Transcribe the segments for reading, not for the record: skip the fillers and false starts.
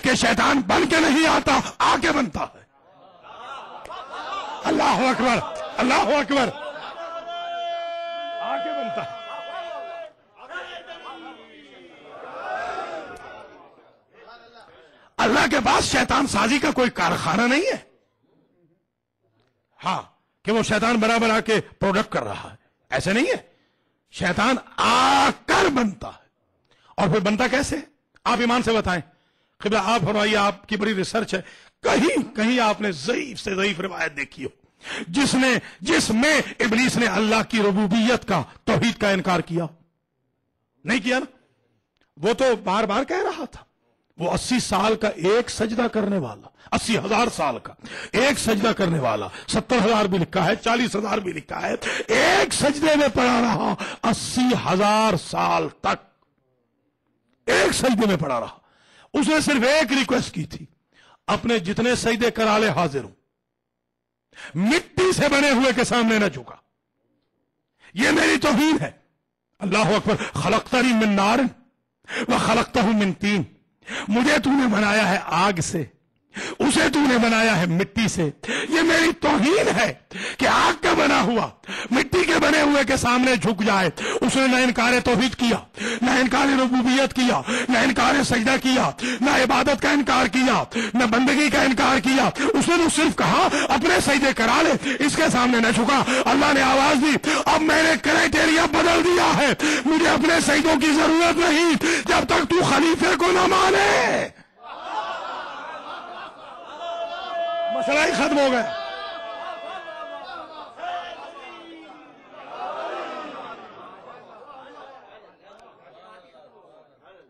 کہ شیطان بن کے نہیں آتا، آ کے بنتا ہے۔ اللہ اکبر، اللہ اکبر، آ کے بنتا ہے۔ اللہ کے پاس شیطان سازی کا کوئی کارخانہ نہیں ہے، ہاں کہ وہ شیطان بنا کے پروڈکٹ کر رہا ہے، ایسے نہیں ہے۔ شیطان آ کر بنتا ہے۔ اور پھر بنتا کیسے؟ آپ ایمان سے بتائیں، قبلہ آپ فرمائیے، آپ کی بڑی ریسرچ ہے، کہیں آپ نے ضعیف سے ضعیف روایت دیکھی ہو جس میں ابلیس نے اللہ کی ربوبیت کا، توحید کا انکار کیا؟ نہیں کیا نا؟ وہ تو بار بار کہہ رہا تھا، وہ 80 سال کا ایک سجدہ کرنے والا، 80,000 سال کا ایک سجدہ کرنے والا، 70,000 بھی لکھا ہے، 40,000 بھی لکھا ہے، ایک سجدے میں پڑا رہا 80,000 سال تک، ایک سجدے میں پڑا رہا۔ اس نے صرف ایک ریکویسٹ کی تھی، اپنے جتنے سجدے کرا لے حاضر ہوں، مٹی سے بنے ہوئے کے سامنے نہ جھکا، یہ میری توہین ہے۔ اللہ اکبر۔ خلقتنی من نار وخلقتہ من طین، مجھے تو نے بنایا ہے آگ سے، اسے تو نے بنایا ہے مٹی سے، یہ میری توہین ہے کہ آگ کا بنا ہوا مٹی کے بنے ہوئے کے سامنے جھک جائے۔ اس نے نہ انکار توحید کیا، نہ انکار ربوبیت کیا، نہ انکار سجدہ کیا، نہ عبادت کا انکار کیا، نہ بندگی کا انکار کیا۔ اس نے تو صرف کہا اپنے سجدے کرا لے، اس کے سامنے نہ جھکا۔ اللہ نے آواز دی، اب میں نے کرائٹیریا بدل دیا ہے، مجھے اپنے سجدوں کی ضرورت نہیں جب تک تو خلیفے کو نہ مانے۔ مسئلہ ہی ختم ہو گیا۔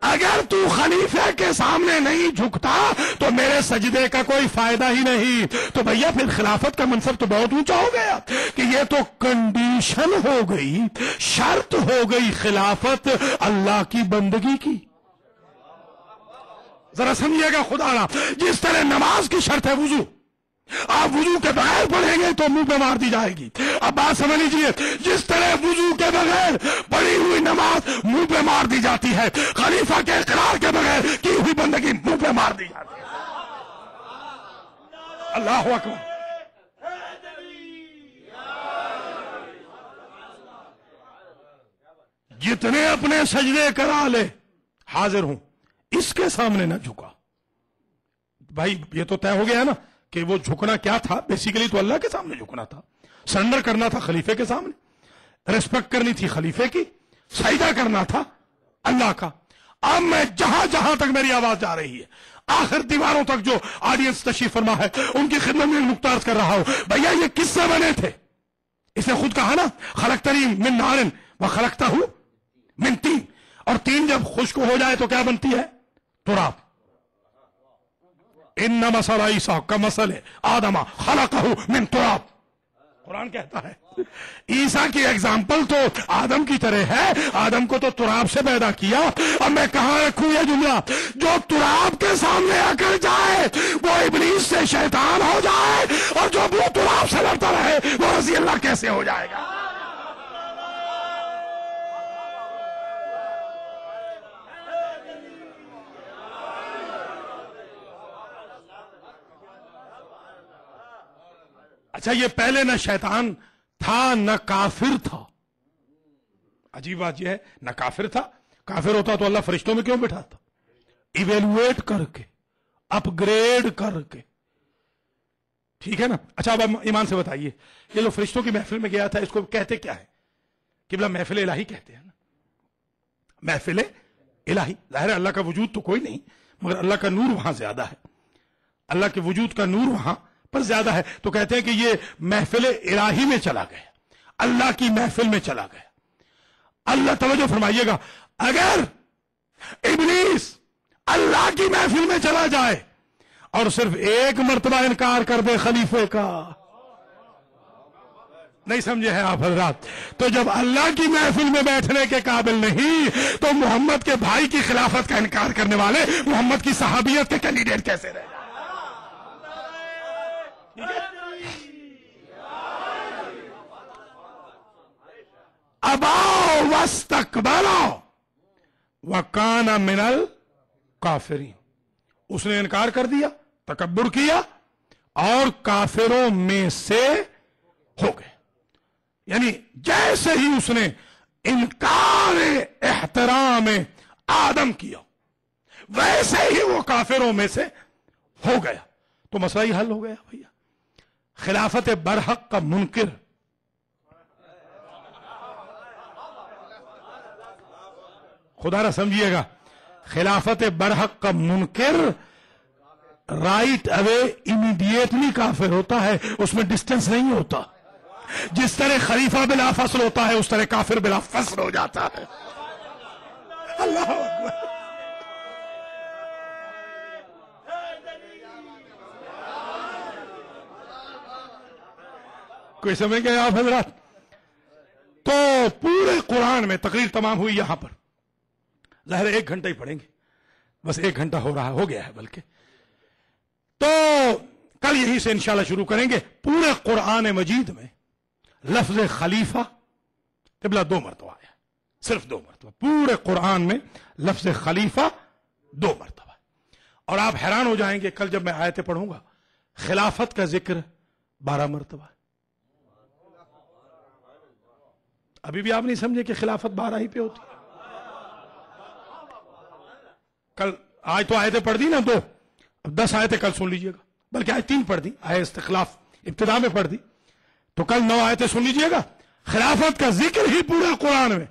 اگر تو خلیفے کے سامنے نہیں جھکتا تو میرے سجدے کا کوئی فائدہ ہی نہیں۔ تو بھیا پھر خلافت کا منصب تو بہت اونچا ہو گیا کہ یہ تو کنڈیشن ہو گئی، شرط ہو گئی خلافت اللہ کی بندگی کی۔ ذرا سمجھیے گا خدا را، جس طرح نماز کی شرط ہے وضو، آپ وضو کے بغیر پڑھیں گے تو منہ پہ مار دی جائے گی۔ اب بات سمجھ لیجیے، جس طرح وضو کے بغیر پڑھی ہوئی نماز منہ پہ مار دی جاتی ہے، خلیفہ کے اقرار کے بغیر کی ہوئی بندگی منہ پہ مار دی جاتی ہے۔ اللہ اکبر۔ جتنے اپنے سجدے کرا لے حاضر ہوں، اس کے سامنے نہ جھکا۔ بھائی یہ تو طے ہو گیا نا کہ وہ جھکنا کیا تھا، بیسیکلی تو اللہ کے سامنے جھکنا تھا، سرنڈر کرنا تھا خلیفے کے سامنے، ریسپیکٹ کرنی تھی خلیفے کی، سجدہ کرنا تھا اللہ کا۔ اب میں جہاں جہاں تک میری آواز جا رہی ہے، آخر دیواروں تک جو آڈینس تشریف فرما ہے ان کی خدمت میں نقطہ عرض کر رہا ہوں، بھیا یہ کس سے بنے تھے؟ اس نے خود کہا نا، خلقتنی من نار وخلقتہ من طین، اور تین جب خشک ہو جائے تو کیا بنتی ہے؟ تراب۔ ان مثل عیسیٰ کمثل آدم خلقہ من تراب، قرآن کہتا ہے عیسیٰ کی ایگزامپل تو آدم کی طرح ہے، آدم کو تو تراب سے پیدا کیا۔ اب میں کہاں رکھوں یہ جملہ؟ جو تراب کے سامنے آ کر جائے وہ ابلیس سے شیطان ہو جائے، اور جو وہ تراب سے لڑتا رہے وہ رضی اللہ کیسے ہو جائے گا؟ اچھا یہ پہلے نہ شیطان تھا نہ کافر تھا۔ عجیب بات یہ ہے، نہ کافر تھا، کافر ہوتا تو اللہ فرشتوں میں کیوں بٹھاتا؟ ایویلویٹ کر کے، اپ گریڈ کر کے، ٹھیک ہے نا؟ اچھا اب ایمان سے بتائیے، یہ جو فرشتوں کی محفل میں گیا تھا اس کو کہتے کیا ہے؟ قبلہ محفل الہی کہتے ہیں نا، محفل الہی۔ ظاہر ہے اللہ کا وجود تو کوئی نہیں، مگر اللہ کا نور وہاں زیادہ ہے، اللہ کے وجود کا نور وہاں پر زیادہ ہے، تو کہتے ہیں کہ یہ محفل الہی میں چلا گیا، اللہ کی محفل میں چلا گیا۔ اللہ توجہ فرمائیے گا، اگر ابلیس اللہ کی محفل میں چلا جائے اور صرف ایک مرتبہ انکار کر دے خلیفے کا، نہیں سمجھے ہیں آپ حضرات، تو جب اللہ کی محفل میں بیٹھنے کے قابل نہیں تو محمد کے بھائی کی خلافت کا انکار کرنے والے محمد کی صحابیت کے کینڈیڈیٹ کیسے رہ جائیں؟ اباؤ واستکبروا وکان من الکافرین، اس نے انکار کر دیا، تکبر کیا اور کافروں میں سے ہو گئے. یعنی جیسے ہی اس نے انکار احترام آدم کیا ویسے ہی وہ کافروں میں سے ہو گیا. تو مسئلہ ہی حل ہو گیا بھیا. خلافت برحق کا منکر خدا نہ سمجھیے گا، خلافت برحق کا منکر رائٹ اوے امیڈیٹلی کافر ہوتا ہے، اس میں ڈسٹنس نہیں ہوتا. جس طرح خلیفہ بلا فصل ہوتا ہے اس طرح کافر بلا فصل ہو جاتا ہے. اللہ اکبر. کوئی سمجھ گئے آپ حضرات؟ تو پورے قرآن میں تقریر تمام ہوئی یہاں پر، ظاہر 1 گھنٹہ ہی پڑھیں گے، بس 1 گھنٹہ ہو گیا ہے بلکہ. تو کل یہیں سے انشاءاللہ شروع کریں گے. پورے قرآن مجید میں لفظ خلیفہ قبلہ 2 مرتبہ آیا، صرف 2 مرتبہ پورے قرآن میں لفظ خلیفہ 2 مرتبہ. اور آپ حیران ہو جائیں گے کل جب میں آیتیں پڑھوں گا، خلافت کا ذکر 12 مرتبہ. ابھی بھی آپ نہیں سمجھے کہ خلافت 12 ہی پہ ہوتی ہے. کل آج تو آیتیں پڑھ دی نا 2، اب 10 آیتیں کل سن لیجئے گا، بلکہ آج 3 پڑھ دی، آیت استخلاف ابتدا میں پڑھ دی، تو کل 9 آیتیں سن لیجئے گا. خلافت کا ذکر ہی پورے قرآن میں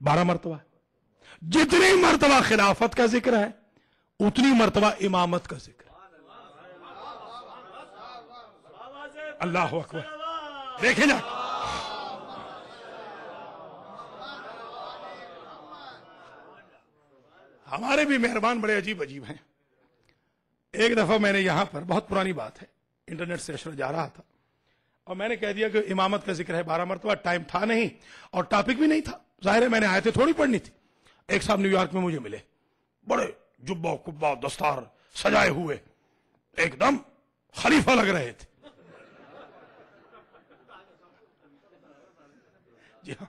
12 مرتبہ ہے. جتنی مرتبہ خلافت کا ذکر ہے اتنی مرتبہ امامت کا ذکر ہے. اللہ اکبر. دیکھیں نا، ہمارے بھی مہربان بڑے عجیب ہیں. ایک دفعہ میں نے یہاں پر، بہت پرانی بات ہے، انٹرنیٹ سے اشرا جا رہا تھا اور میں نے کہہ دیا کہ امامت کا ذکر ہے 12 مرتبہ. ٹائم تھا نہیں اور ٹاپک بھی نہیں تھا، ظاہر ہے میں نے آیتیں تھوڑی پڑھنی تھی. ایک صاحب نیو یارک میں مجھے ملے، بڑے جبہ کبہ دستار سجائے ہوئے، ایک دم خلیفہ لگ رہے تھے. جی ہاں،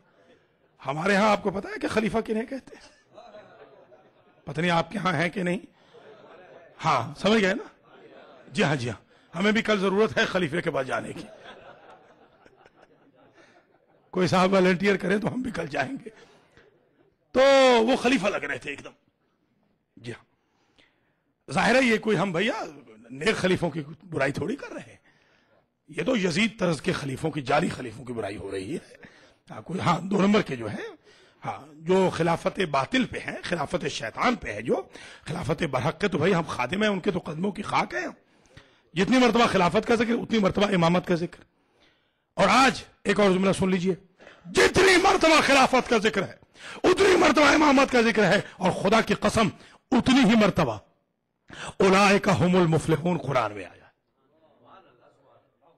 ہمارے ہاں آپ کو پتا ہے کہ خلیفہ کنہیں کہتے ہیں؟ پتہ نہیں آپ کے ہاں ہیں کہ نہیں. ہاں سمجھ گئے نا. جی ہاں جی ہاں، ہمیں بھی کل ضرورت ہے خلیفے کے پاس جانے کی. کوئی صاحب والنٹیئر کریں تو ہم بھی کل جائیں گے. تو وہ خلیفہ لگ رہے تھے ایک دم. جی ہاں، ظاہر ہے یہ کوئی ہم بھیا نیک خلیفوں کی برائی تھوڑی کر رہے ہیں، یہ تو یزید طرز کے خلیفوں کی، جعلی خلیفوں کی برائی ہو رہی ہے. ہاں 2 نمبر کے جو ہیں، ہاں جو خلافت باطل پہ ہیں، خلافت شیطان پہ ہے، جو خلافت برحق کے تو بھائی ہم خادم ہیں، ان کے تو قدموں کی خاک ہیں. جتنی مرتبہ خلافت کا ذکر اتنی مرتبہ امامت کا ذکر. اور آج ایک اور جملہ سن لیجئے، جتنی مرتبہ خلافت کا ذکر ہے اتنی مرتبہ امامت کا ذکر ہے، اور خدا کی قسم اتنی ہی مرتبہ اولئک هم المفلحون قرآن میں آیا.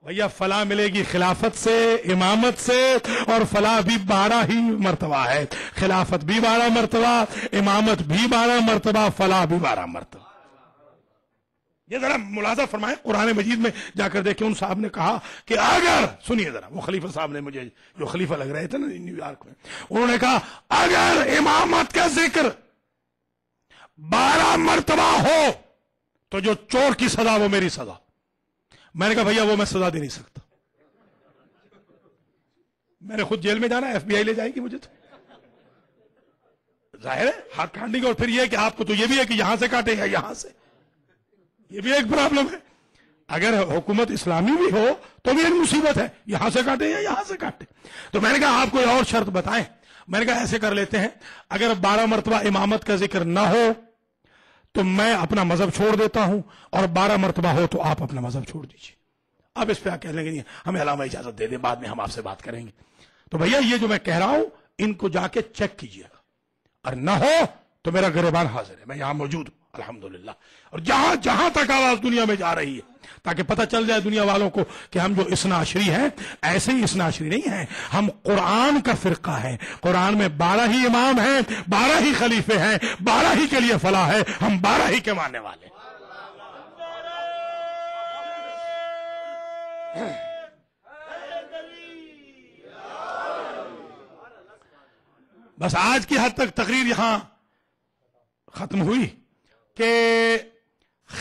بھیا فلاح ملے گی خلافت سے، امامت سے، اور فلاح بھی 12 ہی مرتبہ ہے. خلافت بھی 12 مرتبہ، امامت بھی 12 مرتبہ، فلاح بھی 12 مرتبہ. یہ ذرا ملاحظہ فرمائیں، قرآن مجید میں جا کر دیکھیں. ان صاحب نے کہا کہ اگر، سنیے ذرا، وہ خلیفہ صاحب نے مجھے، جو خلیفہ لگ رہے تھے نا نیو یارک میں، انہوں نے کہا اگر امامت کا ذکر 12 مرتبہ ہو تو جو چور کی سزا وہ میری سزا. میں نے کہا بھیا وہ میں سزا دے نہیں سکتا، میں نے خود جیل میں جانا ہے، ایف بی آئی لے جائے گی مجھے. تو ظاہر ہے ہاتھ کاٹنے کی. اور پھر یہ کہ آپ کو تو یہ بھی ہے کہ یہاں سے کاٹے یا یہاں سے، یہ بھی ایک پرابلم ہے. اگر حکومت اسلامی بھی ہو تو بھی ایک مصیبت ہے، یہاں سے کاٹے یا یہاں سے کاٹے. تو میں نے کہا آپ کوئی اور شرط بتائیں. میں نے کہا ایسے کر لیتے ہیں، اگر 12 مرتبہ امامت کا ذکر نہ ہو تو میں اپنا مذہب چھوڑ دیتا ہوں، اور 12 مرتبہ ہو تو آپ اپنا مذہب چھوڑ دیجیے. آپ اس پہ کہہ لیں گے نہیں ہمیں علامہ اجازت دے دیں، بعد میں ہم آپ سے بات کریں گے. تو بھیا یہ جو میں کہہ رہا ہوں ان کو جا کے چیک کیجیے گا، اور نہ ہو تو میرا گریبان حاضر ہے، میں یہاں موجود ہوں الحمدللہ. اور جہاں جہاں تک آواز دنیا میں جا رہی ہے تاکہ پتہ چل جائے دنیا والوں کو کہ ہم جو اثنا عشری ہیں ایسے ہی اثنا عشری نہیں ہیں، ہم قرآن کا فرقہ ہے. قرآن میں 12 ہی امام ہیں، 12 ہی خلیفے ہیں، 12 ہی کے لیے فلاح ہے، ہم 12 ہی کے ماننے والے ہیں. بس آج کی حد تک تقریر یہاں ختم ہوئی کہ